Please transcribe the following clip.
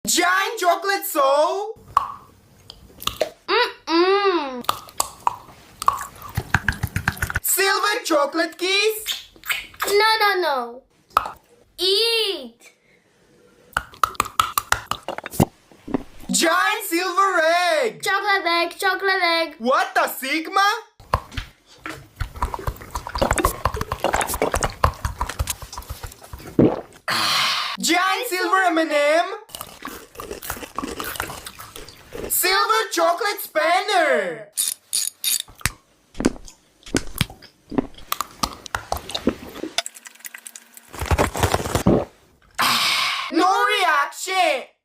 Giant chocolate soul? Silver chocolate keys? No. Eat. Giant silver egg? Chocolate egg. What a Sigma? Giant silver M&M? Silver chocolate spanner? No reaction!